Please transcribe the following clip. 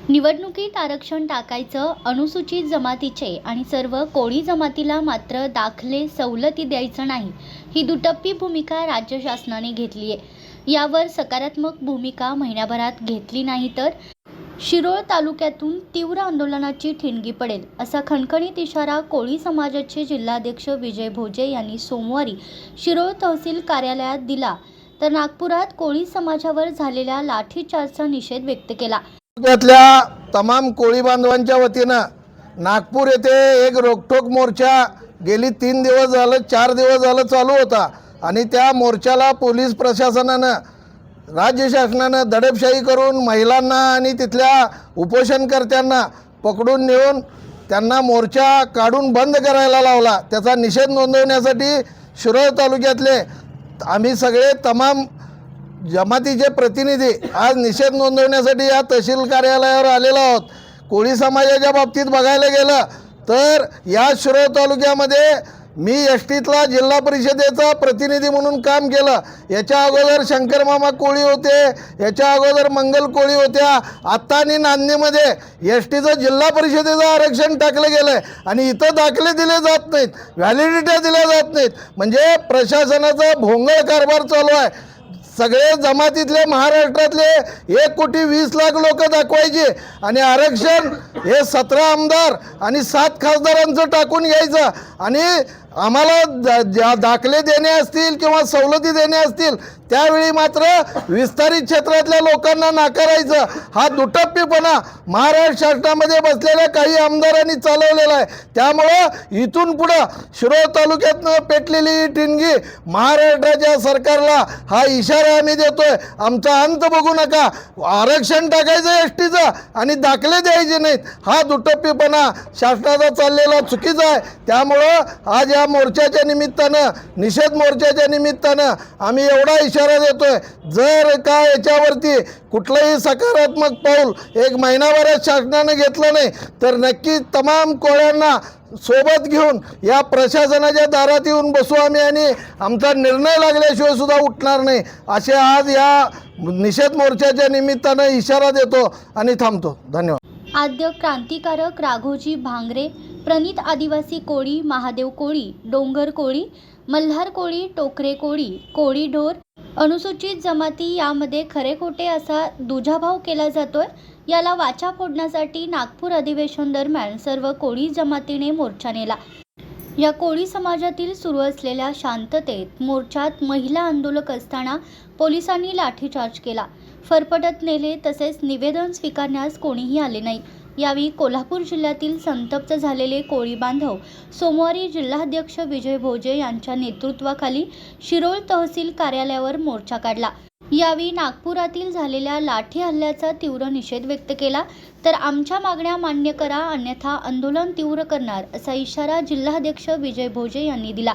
निवडणुकीत आरक्षण टाकायचं, अनुसूचित जमातीचे आणि सर्व कोळी जमातीला मात्र दाखले सवलती द्यायचं नाही, ही दुटप्पी भूमिका राज्य शासनाने घेतली आहे। यावर सकारात्मक भूमिका महिन्याभरात घेतली नाही तर शिरोळ तालुक्यातून तीव्र आंदोलनाची ठिणगी पडेल, असा खणखणीत इशारा कोळी समाजाचे जिल्हाध्यक्ष विजय भोजे यांनी सोमवारी शिरोळ तहसील कार्यालयात दिला। तर नागपुरात कोळी समाजावर झालेल्या लाठीचार्जचा निषेध व्यक्त केला। तालुक्यातल्या तमाम कोळी बांधवांच्या वतीनं नागपूर येथे एक रोकठोक मोर्चा गेली 3 दिवस झालं 4 दिवस झालं चालू होता आणि त्या मोर्चाला पोलीस प्रशासनानं राज्य शासनानं दडपशाही करून महिलांना आणि तिथल्या उपोषणकर्त्यांना पकडून नेऊन त्यांना मोर्चा काढून बंद करायला लावला। त्याचा निषेध नोंदवण्यासाठी शिरोळ तालुक्यातले आम्ही सगळे तमाम जमातीचे प्रतिनिधी आज निषेध नोंदवण्यासाठी या तहसील कार्यालयावर आलेलो आहोत। कोळी समाजाच्या बाबतीत बघायला गेलं तर या शिरोळ तालुक्यामध्ये मी एसटीतला जिल्हा परिषदेचा प्रतिनिधी म्हणून काम केलं। याच्या अगोदर शंकरमामा कोळी होते, याच्या अगोदर मंगल कोळी होत्या। आत्ता आणि नांदणीमध्ये एसटीचं जिल्हा परिषदेचं आरक्षण टाकलं गेलं आहे आणि इथं दाखले दिले जात नाहीत, व्हॅलिडिटी दिल्या जात नाहीत। म्हणजे प्रशासनाचा भोंगळ कारभार चालू आहे। सगळे जमातीतले महाराष्ट्रातले 1,20,00,000 लोक दाखवायचे आणि आरक्षण हे 17 आमदार आणि 7 खासदारांचं टाकून घ्यायचं आणि आम्हाला दाखले देणे असतील किंवा सवलती देणे असतील त्यावेळी मात्र विस्तारित क्षेत्रातल्या लोकांना नाकारायचं। हा दुटप्पीपणा महाराष्ट्र शासनामध्ये बसलेल्या काही आमदारांनी चालवलेला आहे। त्यामुळं इथून पुढं शिरोळ तालुक्यातनं पेटलेली ही ठिणगी महाराष्ट्राच्या सरकारला हा इशारा आम्ही देतोय, आमचा अंत बघू नका। आरक्षण टाकायचं एसटीचं आणि दाखले द्यायचे नाहीत, हा दुटप्पीपणा शासनाचा चाललेला चुकीचा आहे। त्यामुळं आज या मोर्चाच्या निमित्तानं, निषेध मोर्चाच्या निमित्तानं आम्ही एवढा इशारा देतोय, जर का याच्यावरती कुठलंही सकारात्मक पाऊल एक महिनाभरात शासनानं घेतलं नाही तर नक्की तमाम कोळ्यांना सोबत घेऊन या प्रशासनाच्या दारात येऊन बसू आम्ही आणि आमचा निर्णय लागल्याशिवाय सुद्धा उठणार नाही, असे आज या निषेध मोर्चाच्या निमित्तानं इशारा देतो आणि थांबतो। धन्यवाद। आद्य क्रांतिकारक राघोजी भांगरे, प्रणित आदिवासी कोळी, महादेव कोळी, डोंगर कोळी, मल्हार कोळी, टोकरे कोळी, कोळी ढोर, अनुसूचित जमाती यामध्ये खरे खोटे असा दुजाभाव केला जातोय। याला वाचा फोडण्यासाठी नागपूर अधिवेशन दरम्यान सर्व कोळी जमातीने मोर्चा नेला। या कोळी समाजातील सुरू असलेल्या शांततेत मोर्चात महिला आंदोलक असताना पोलिसांनी लाठीचार्ज केला, फरफटत नेले, तसेच निवेदन स्वीकारण्यास कोणीही आले नाही। यावेळी कोल्हापूर जिल्ह्यातील संतप्त झालेले कोळी बांधव सोमवारी जिल्हाध्यक्ष विजय भोजे यांच्या नेतृत्वाखाली शिरोळ तहसील कार्यालयावर मोर्चा काढला। यावेळी नागपुरातील झालेल्या लाठी हल्ल्याचा तीव्र निषेध व्यक्त केला। तर आमच्या मागण्या मान्य करा, अन्यथा आंदोलन तीव्र करणार, असा इशारा जिल्हाध्यक्ष विजय भोजे यांनी दिला।